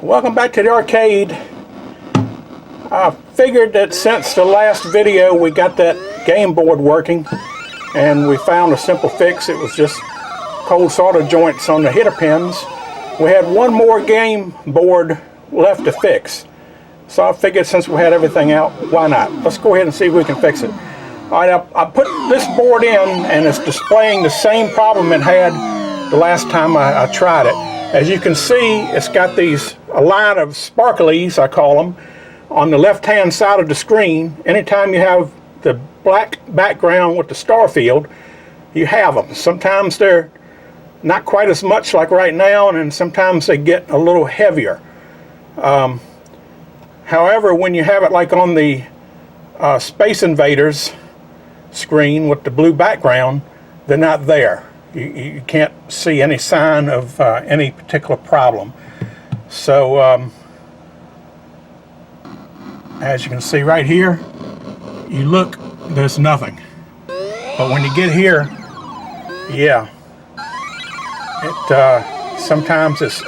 Welcome back to the arcade. I figured that since the last video we got that game board working and we found a simple fix. It was just cold solder joints on the header pins. We had one more game board left to fix. So I figured since we had everything out, why not? Let's go ahead and see if we can fix it. Alright, I put this board in and it's displaying the same problem it had the last time I tried it. As you can see, it's got a line of sparklies, I call them, on the left-hand side of the screen. Anytime you have the black background with the star field, you have them. Sometimes they're not quite as much like right now, and then sometimes they get a little heavier. However, when you have it like on the Space Invaders screen with the blue background, they're not there. You can't see any sign of any particular problem. So as you can see right here, you look, there's nothing. But when you get here, yeah, it sometimes it's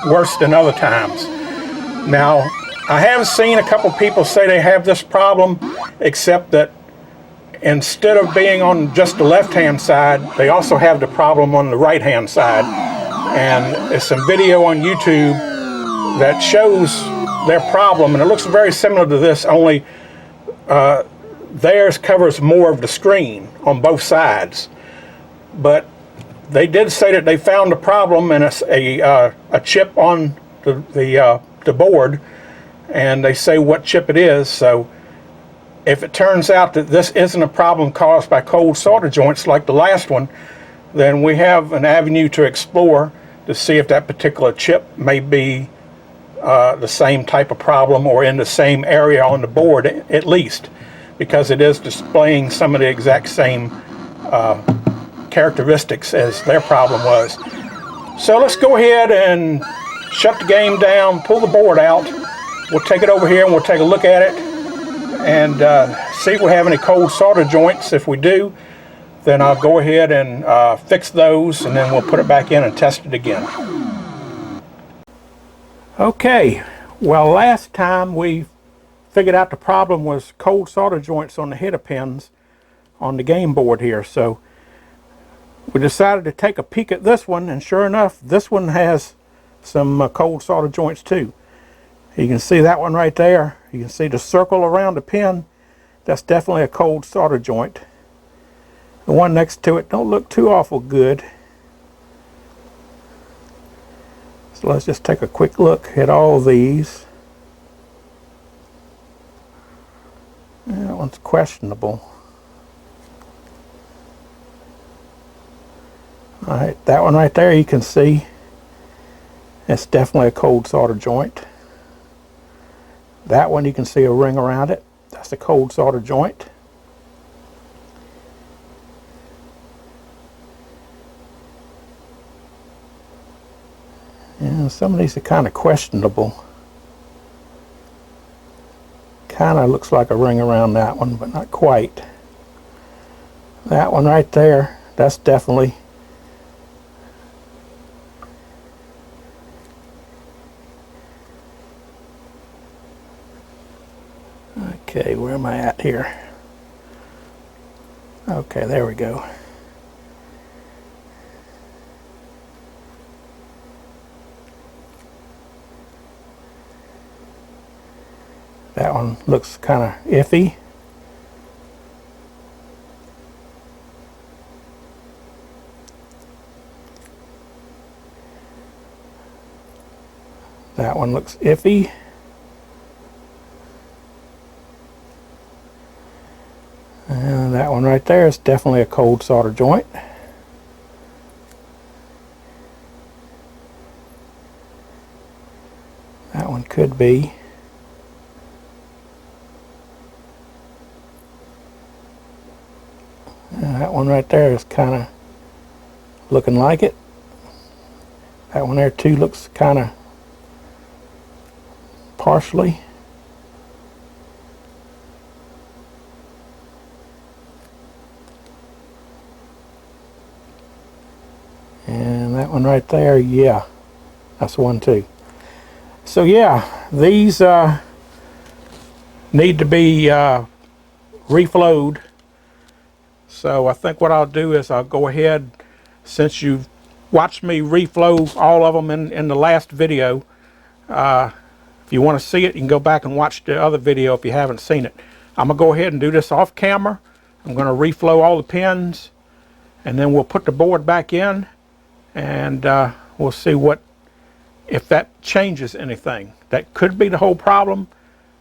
worse than other times. Now, I have seen a couple people say they have this problem, except that instead of being on just the left-hand side, they also have the problem on the right-hand side. And it's some video on YouTube that shows their problem, and it looks very similar to this, only theirs covers more of the screen on both sides. But they did say that they found a problem, and it's a chip on the board, and they say what chip it is. So if it turns out that this isn't a problem caused by cold solder joints like the last one, then we have an avenue to explore to see if that particular chip may be the same type of problem or in the same area on the board at least, because it is displaying some of the exact same characteristics as their problem was. So let's go ahead and shut the game down, pull the board out. We'll take it over here and we'll take a look at it and see if we have any cold solder joints. If we do, then I'll go ahead and fix those, and then we'll put it back in and test it again. Okay, well, last time we figured out the problem was cold solder joints on the header pins on the game board here. So we decided to take a peek at this one, and sure enough, this one has some cold solder joints too. You can see that one right there. You can see the circle around the pin. That's definitely a cold solder joint. The one next to it don't look too awful good. So let's just take a quick look at all these. That one's questionable. Alright, that one right there you can see. It's definitely a cold solder joint. That one you can see a ring around it. That's a cold solder joint. And some of these are kind of questionable. Kind of looks like a ring around that one, but not quite. That one right there, that's definitely okay. Where am I at here? Okay, there we go. That one looks kind of iffy. That one looks iffy. And that one right there is definitely a cold solder joint. That one could be. And that one right there is kind of looking like it. That one there too looks kind of partially. And that one right there, yeah, that's one too. So yeah, these need to be reflowed. So I think what I'll do is I'll go ahead, since you've watched me reflow all of them in the last video. If you want to see it, you can go back and watch the other video if you haven't seen it. I'm going to go ahead and do this off camera. I'm going to reflow all the pins, and then we'll put the board back in, and we'll see if that changes anything. That could be the whole problem.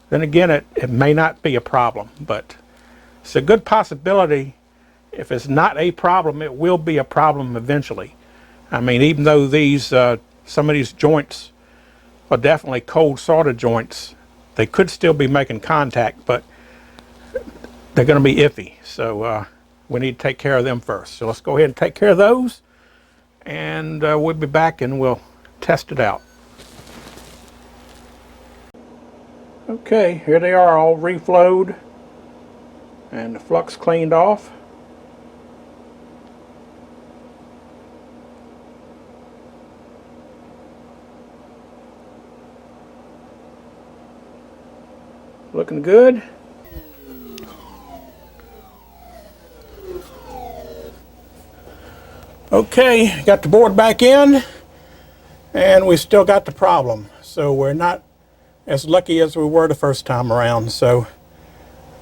Then again, it may not be a problem, but it's a good possibility. If it's not a problem, it will be a problem eventually. I mean, even though these some of these joints are definitely cold solder joints, they could still be making contact, but they're going to be iffy. So we need to take care of them first. So let's go ahead and take care of those, and we'll be back and we'll test it out. Okay, here they are, all reflowed and the flux cleaned off. Looking good. Okay, got the board back in, and we still got the problem. So we're not as lucky as we were the first time around. So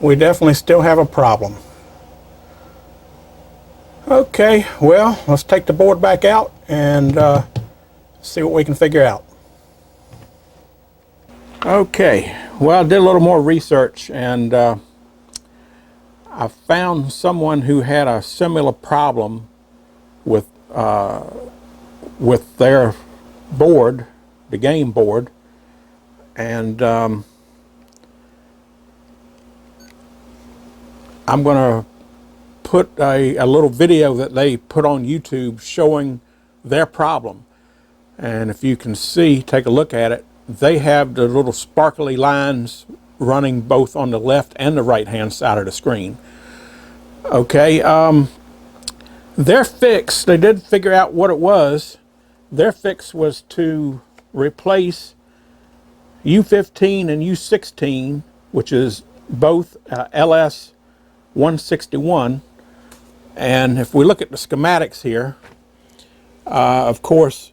we definitely still have a problem. Okay, well, let's take the board back out and see what we can figure out. Okay, well, I did a little more research, and I found someone who had a similar problem with their board, the game board, and I'm going to put a little video that they put on YouTube showing their problem. And if you can see, take a look at it, they have the little sparkly lines running both on the left and the right hand side of the screen. Okay, their fix, they did figure out what it was. Their fix was to replace U15 and U16, which is both LS 161. And if we look at the schematics here, of course,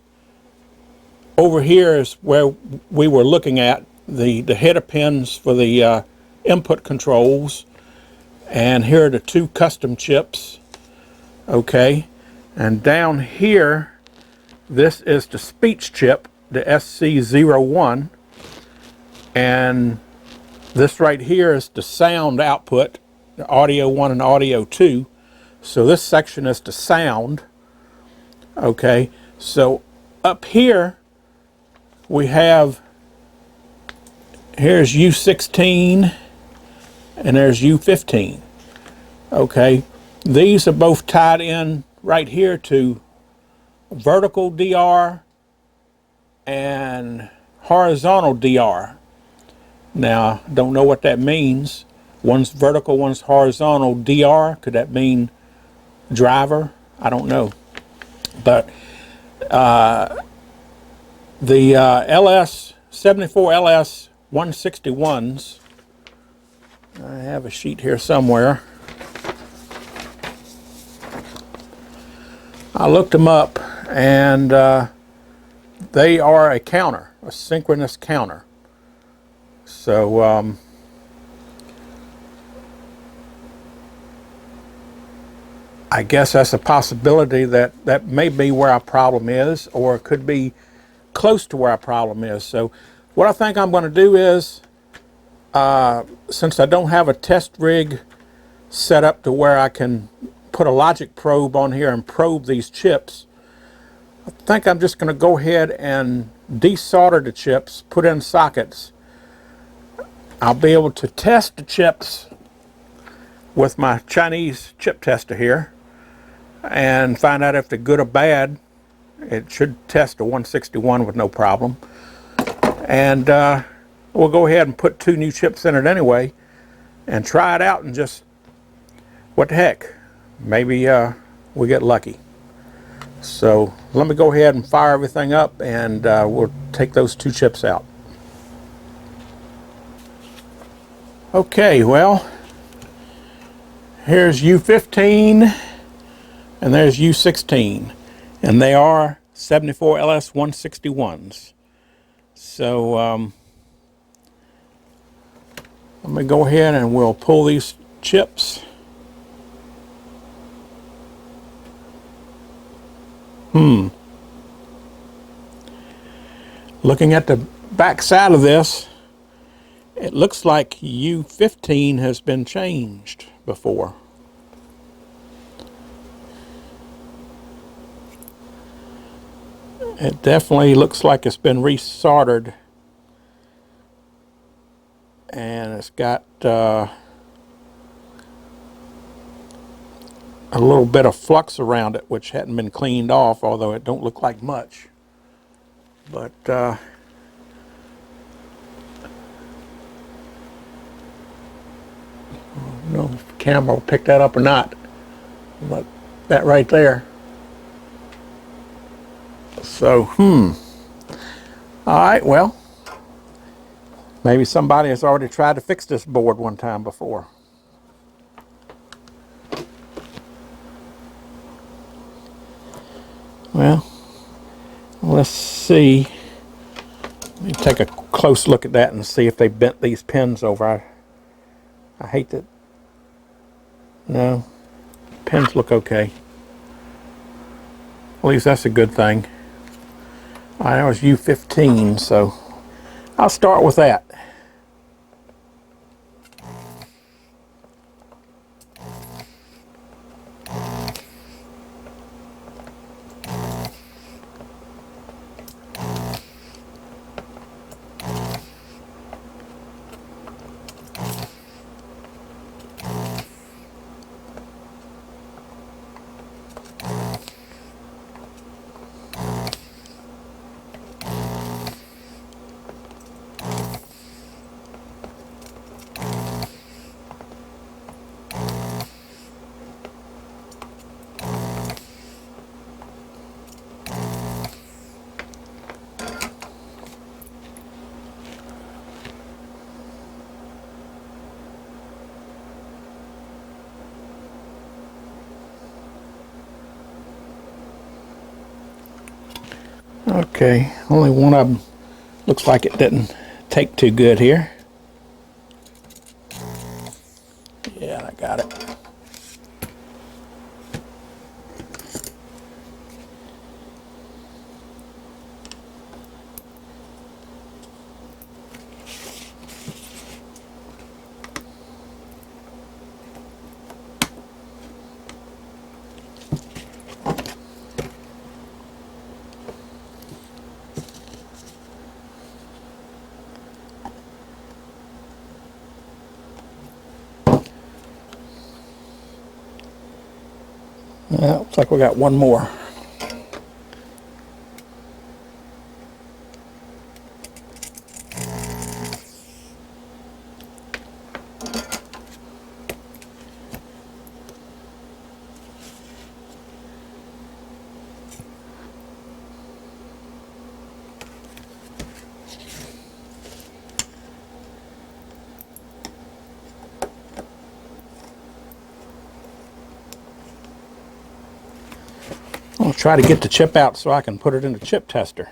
over here is where we were looking at the header pins for the input controls, and here are the two custom chips. Okay, and down here, this is the speech chip, the SC01, and this right here is the sound output, the audio 1 and audio 2. So this section is the sound. Okay, so up here we have, here's U16 and there's U15. Okay, these are both tied in right here to vertical DR and horizontal DR. Now, don't know what that means. One's vertical, one's horizontal DR. Could that mean driver? I don't know. But the LS74 LS 161s, I have a sheet here somewhere. I looked them up, and they are a counter, a synchronous counter. So I guess that's a possibility that may be where our problem is, or it could be close to where our problem is. So what I think I'm going to do is, since I don't have a test rig set up to where I can put a logic probe on here and probe these chips, I think I'm just going to go ahead and desolder the chips, put in sockets. I'll be able to test the chips with my Chinese chip tester here and find out if they're good or bad. It should test a 161 with no problem. And we'll go ahead and put 2 new chips in it anyway and try it out, and just, what the heck, maybe we get lucky. So let me go ahead and fire everything up, and we'll take those 2 chips out. Okay, well, here's U15 and there's U16, and they are 74 LS 161s. So let me go ahead and we'll pull these chips. Looking at the back side of this, it looks like U15 has been changed before. It definitely looks like it's been resoldered, and it's got a little bit of flux around it, which hadn't been cleaned off, although it don't look like much. But I don't know if the camera will pick that up or not, but that right there. So, all right, well, maybe somebody has already tried to fix this board one time before. Well, let's see. Let me take a close look at that and see if they bent these pins over. I hate that. No, pins look okay. At least that's a good thing. I was U15, so I'll start with that. Okay, only one of them looks like it didn't take too good here. Yeah, I got it. Looks like we got one more. I'll try to get the chip out so I can put it in the chip tester.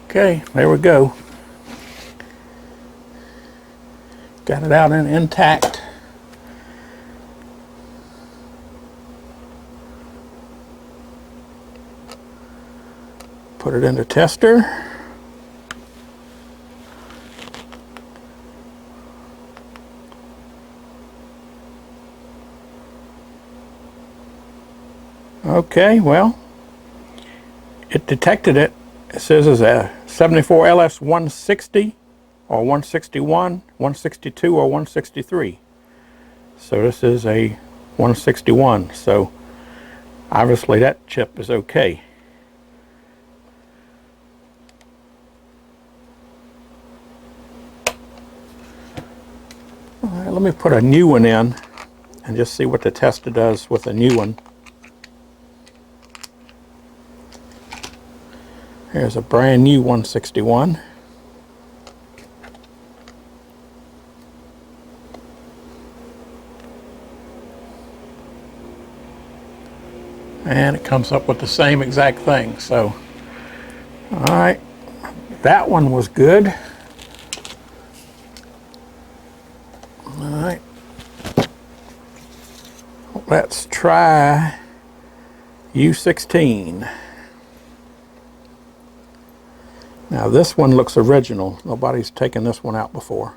Okay, there we go. Got it out intact. Put it in the tester. Okay, well, it detected it. It says it's a 74 LS 160 or 161, 162 or 163. So this is a 161. So obviously that chip is okay. All right, let me put a new one in and just see what the tester does with a new one. Here's a brand new 161. And it comes up with the same exact thing. So, all right, that one was good. All right, let's try U16. Now this one looks original. Nobody's taken this one out before.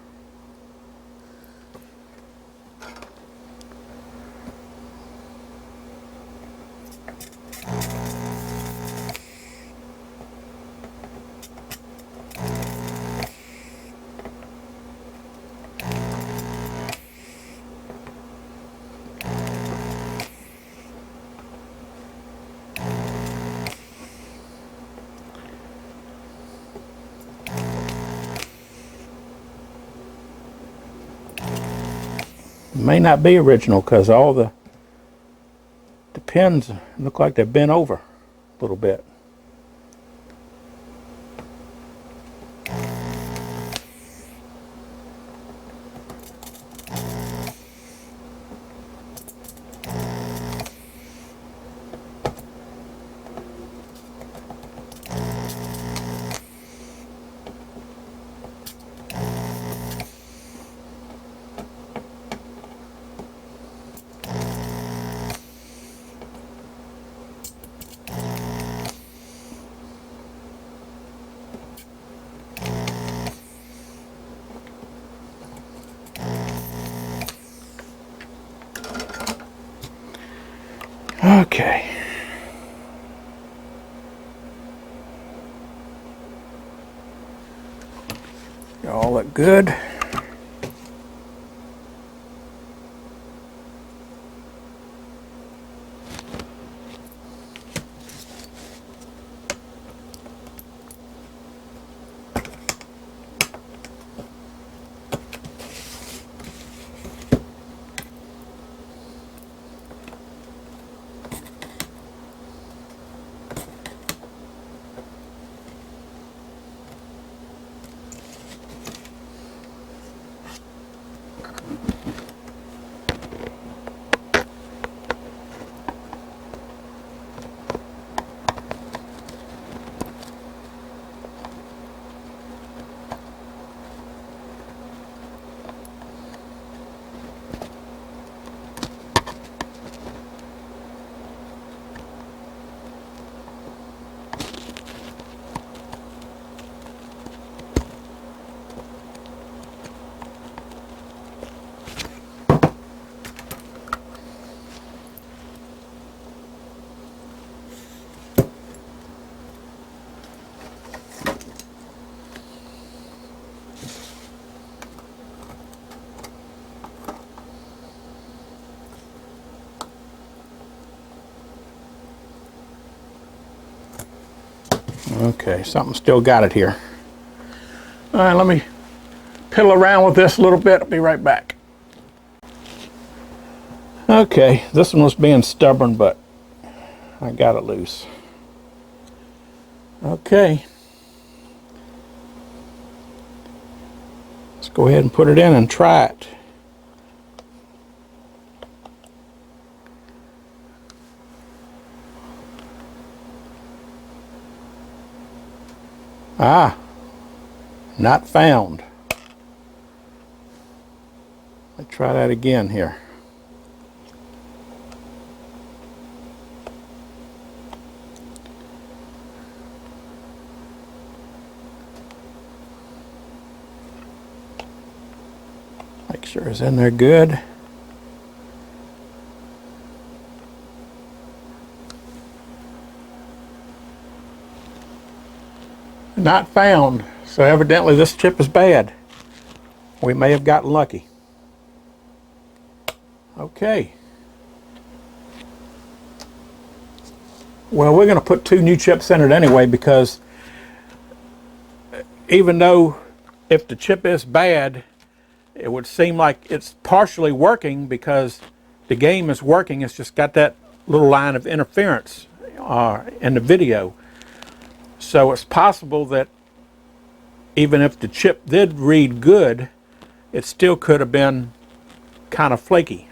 May not be original because all the pins look like they've bent over a little bit. Okay. All look good. Okay, something still got it here. All right, let me piddle around with this a little bit. I'll be right back. Okay, this one was being stubborn, but I got it loose. Okay. Let's go ahead and put it in and try it. Ah, not found. Let's try that again here. Make sure it's in there good. Not found, so evidently this chip is bad. We may have gotten lucky. Okay. Well, we're going to put 2 new chips in it anyway, because even though if the chip is bad, it would seem like it's partially working because the game is working. It's just got that little line of interference in the video. So it's possible that even if the chip did read good, it still could have been kind of flaky,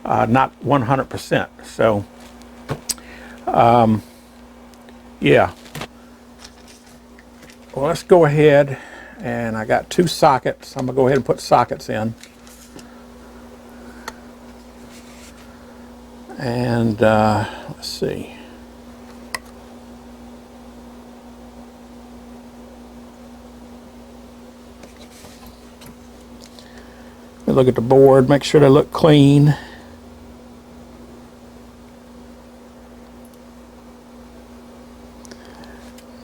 not 100%. So yeah, well, let's go ahead, and I got 2 sockets. I'm gonna go ahead and put sockets in, and let's see. Look at the board, make sure they look clean.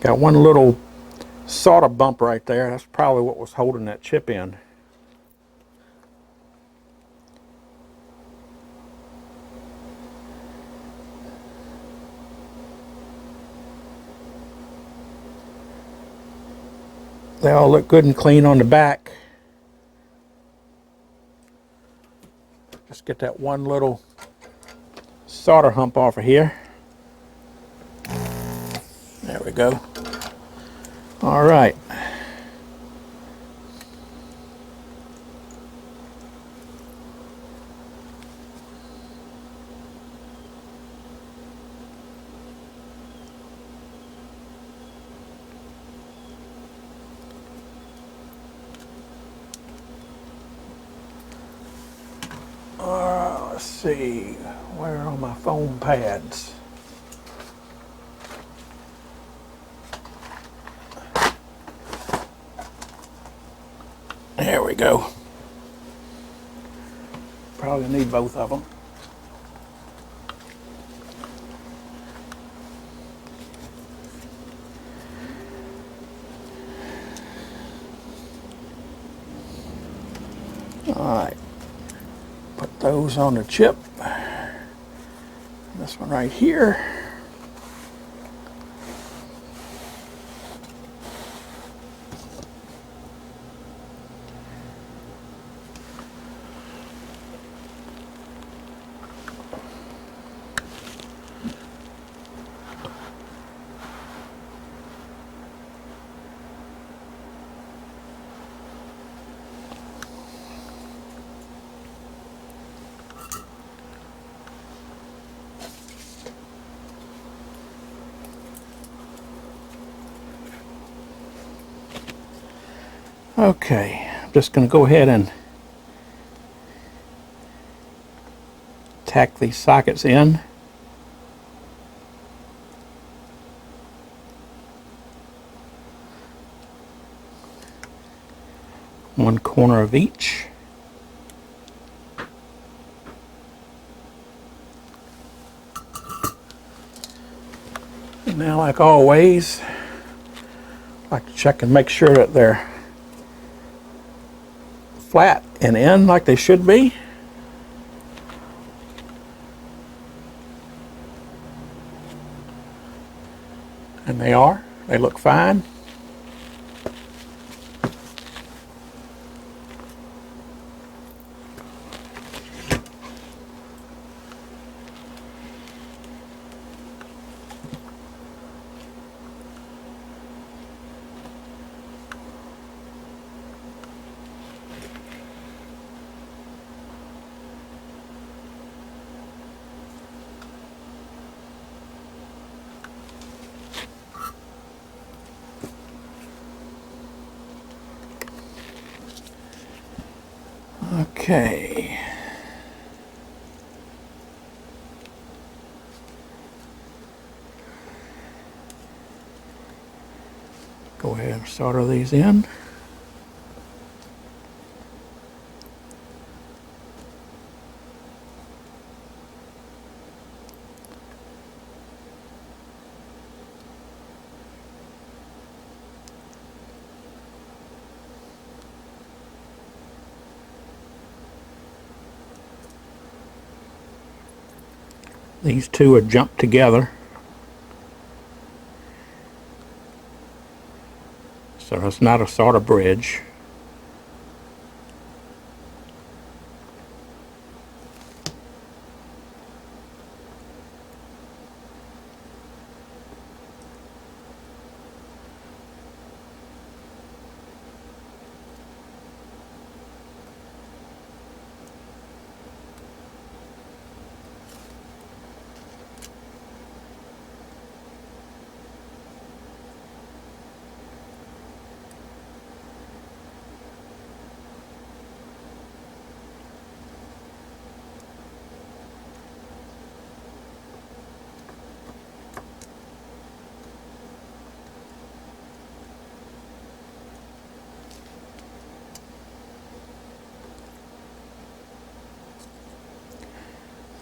Got one little solder bump right there. That's probably what was holding that chip in. They all look good and clean on the back. Just get that one little solder hump off of here. There we go. All right. Let's see, where are my foam pads? There we go. Probably need both of them. All right. Put those on the chip. This one right here. Okay, I'm just going to go ahead and tack these sockets in. One corner of each. And now, like always, I like to check and make sure that they're flat and in like they should be. And they are. They look fine. Okay. Go ahead and solder these in. These two are jumped together, so it's not a solder bridge.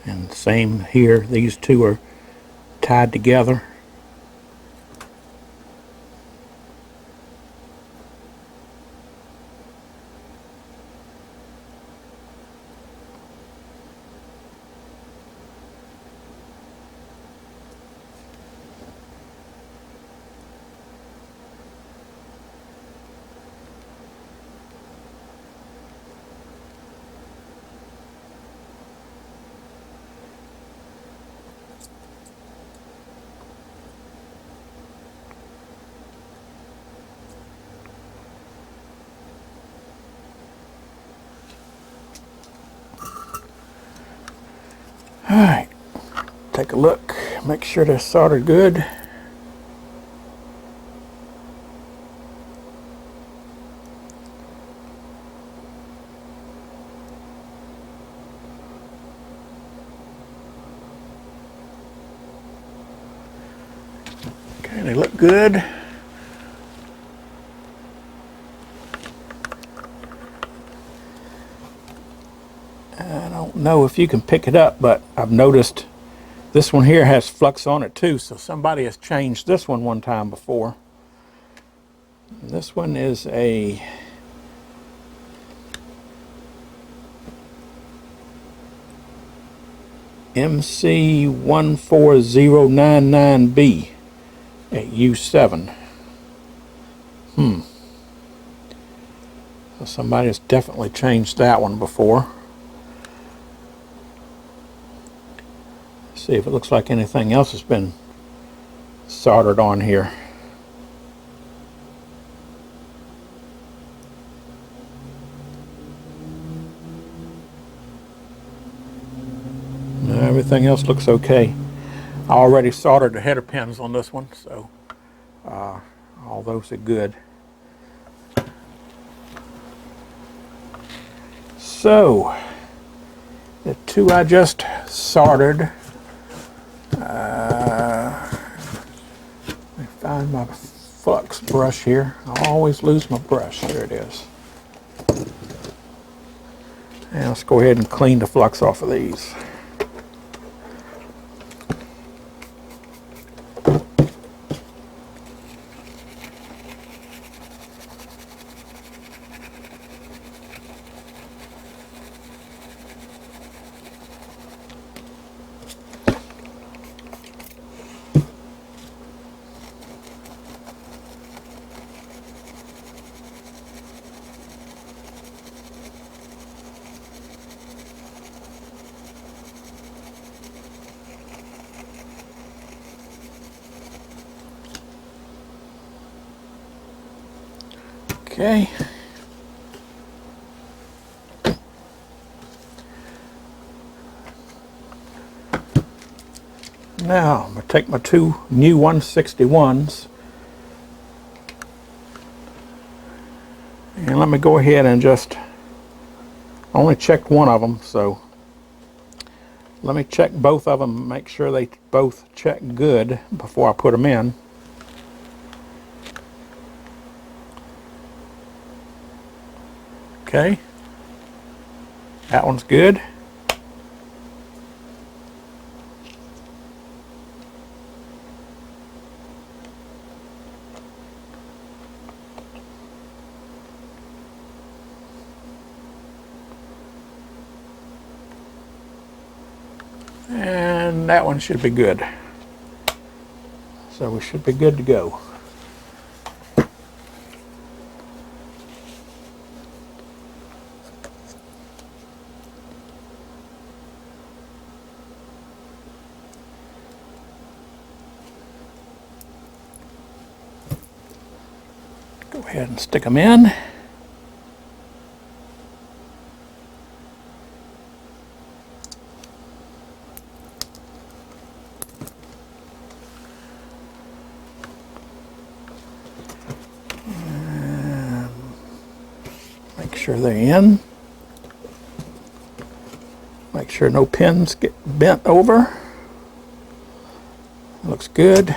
And same here, these two are tied together. Alright, take a look, make sure they're soldered good. Okay, they look good. I don't know if you can pick it up, but I've noticed this one here has flux on it too, so somebody has changed this one time before. And this one is a MC14099B at U7. So somebody has definitely changed that one before. See if it looks like anything else has been soldered on here. No, everything else looks okay. I already soldered the header pins on this one, so all those are good. So the two I just soldered. Let me find my flux brush here. I always lose my brush. There it is. And let's go ahead and clean the flux off of these. Okay. Now, I'm going to take my two new 161s and let me go ahead and just, I only checked one of them, so let me check both of them, make sure they both check good before I put them in. Okay, that one's good. And that one should be good. So we should be good to go. Go ahead and stick them in. Make sure they're in. Make sure no pins get bent over. Looks good.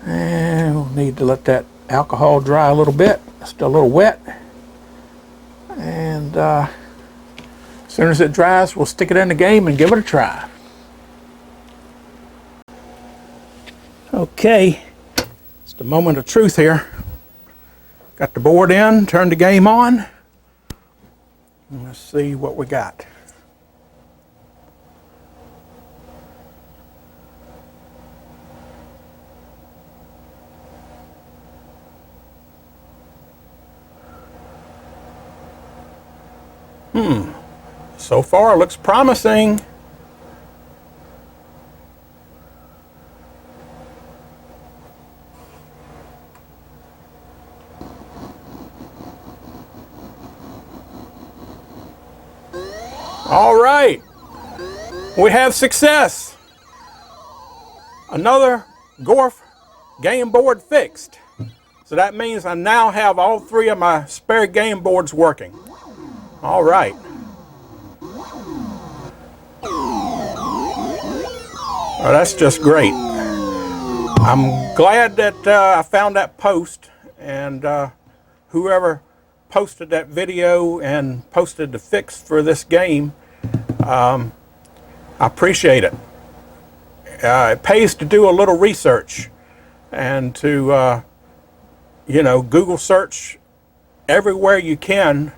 And we'll need to let that alcohol dry a little bit. It's still a little wet. And soon as it dries, we'll stick it in the game and give it a try. Okay, it's the moment of truth here. Got the board in, turned the game on. Let's see what we got. So far, looks promising. All right, we have success. Another Gorf game board fixed. So that means I now have all three of my spare game boards working. All right. Well, that's just great. I'm glad that I found that post, and whoever posted that video and posted the fix for this game, I appreciate it. It pays to do a little research and to you know, Google search everywhere you can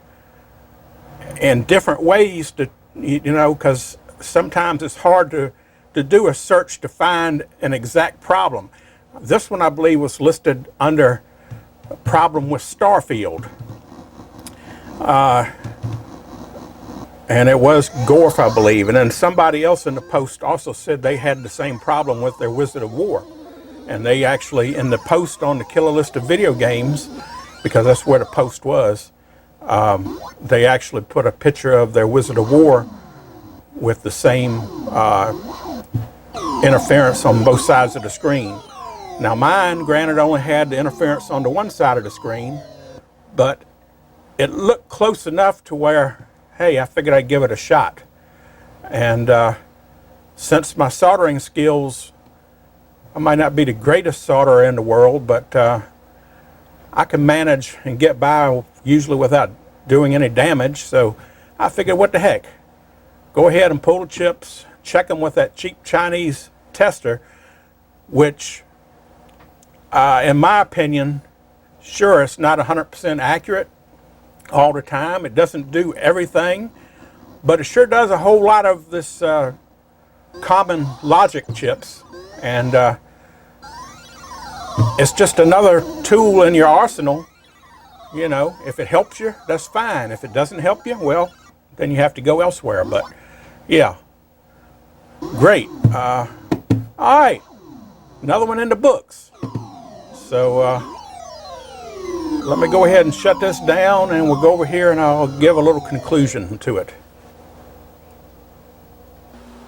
in different ways to, you know, because sometimes it's hard to do a search to find an exact problem. This one, I believe, was listed under a problem with Starfield. And it was Gorf, I believe. And then somebody else in the post also said they had the same problem with their Wizard of War. And they actually, in the post on the Killer List of Video Games, because that's where the post was, they actually put a picture of their Wizard of War with the same interference on both sides of the screen. Now mine, granted, only had the interference on the one side of the screen, but it looked close enough to where, hey, I figured I'd give it a shot. And since my soldering skills, I might not be the greatest solderer in the world, but I can manage and get by usually without doing any damage. So I figured, what the heck? Go ahead and pull the chips, check them with that cheap Chinese tester, which, in my opinion, sure, it's not 100% accurate all the time. It doesn't do everything, but it sure does a whole lot of this common logic chips. And it's just another tool in your arsenal. You know, if it helps you, that's fine. If it doesn't help you, well, then you have to go elsewhere. But yeah, great. All right, another one in the books. So let me go ahead and shut this down, and we'll go over here and I'll give a little conclusion to it.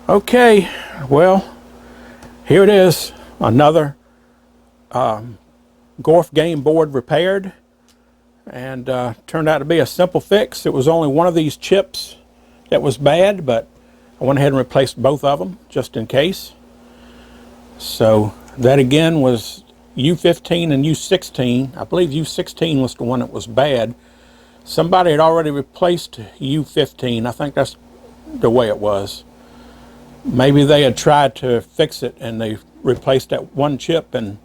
Okay, well, here it is, another Gorf game board repaired, and turned out to be a simple fix. It was only one of these chips that was bad, but I went ahead and replaced both of them just in case. So that again was U15 and U16. I believe U16 was the one that was bad. Somebody had already replaced U15. I think that's the way it was. Maybe they had tried to fix it and they replaced that one chip and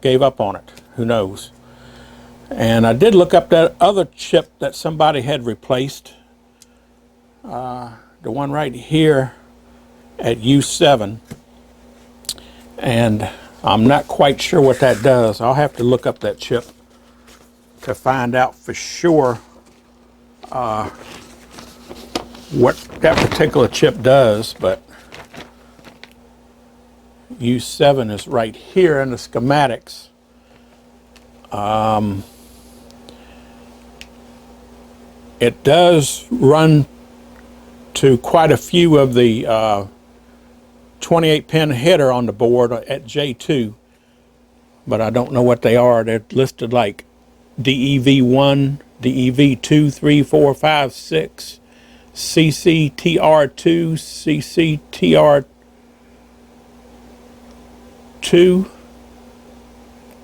gave up on it. Who knows? And I did look up that other chip that somebody had replaced. The one right here at U7. And I'm not quite sure what that does. I'll have to look up that chip to find out for sure what that particular chip does. But U7 is right here in the schematics. It does run to quite a few of the 28-pin header on the board at J2, but I don't know what they are. They're listed like DEV1, DEV2, 3, 4, 5, 6, CCTR2, CCTR2,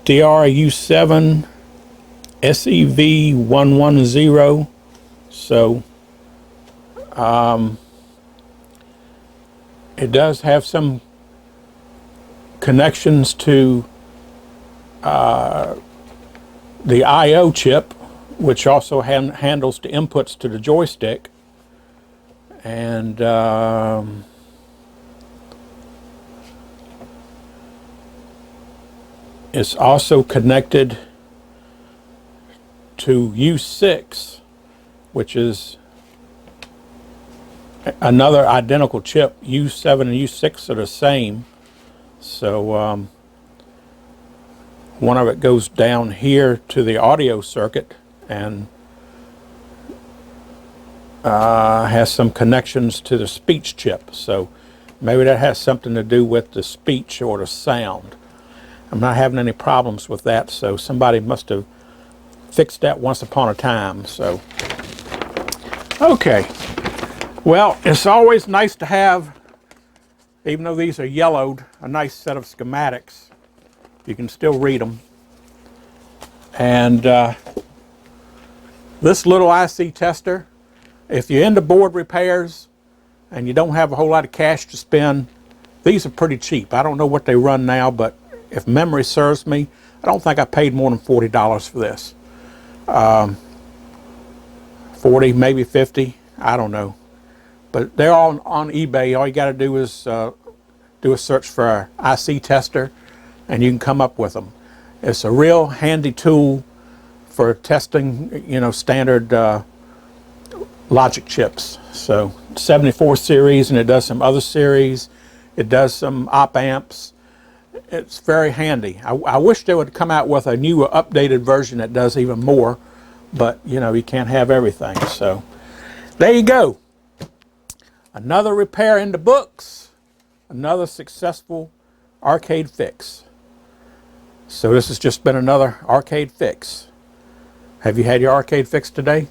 DRU7, SEV110. So It does have some connections to the I/O chip, which also handles the inputs to the joystick, and it's also connected to U6, which is another identical chip. U7 and U6 are the same, so one of it goes down here to the audio circuit and has some connections to the speech chip, so maybe that has something to do with the speech or the sound. I'm not having any problems with that, so somebody must have fixed that once upon a time. So, okay. Well, it's always nice to have, even though these are yellowed, a nice set of schematics. You can still read them. And this little IC tester, if you're into board repairs and you don't have a whole lot of cash to spend, these are pretty cheap. I don't know what they run now, but if memory serves me, I don't think I paid more than $40 for this. 40, maybe 50, I don't know. But they're all on eBay. All you got to do is do a search for IC tester, and you can come up with them. It's a real handy tool for testing, you know, standard logic chips. So 74 series, and it does some other series. It does some op amps. It's very handy. I wish they would come out with a new updated version that does even more, but you know, you can't have everything. So there you go. Another repair in the books. Another successful arcade fix. So this has just been another arcade fix. Have you had your arcade fix today?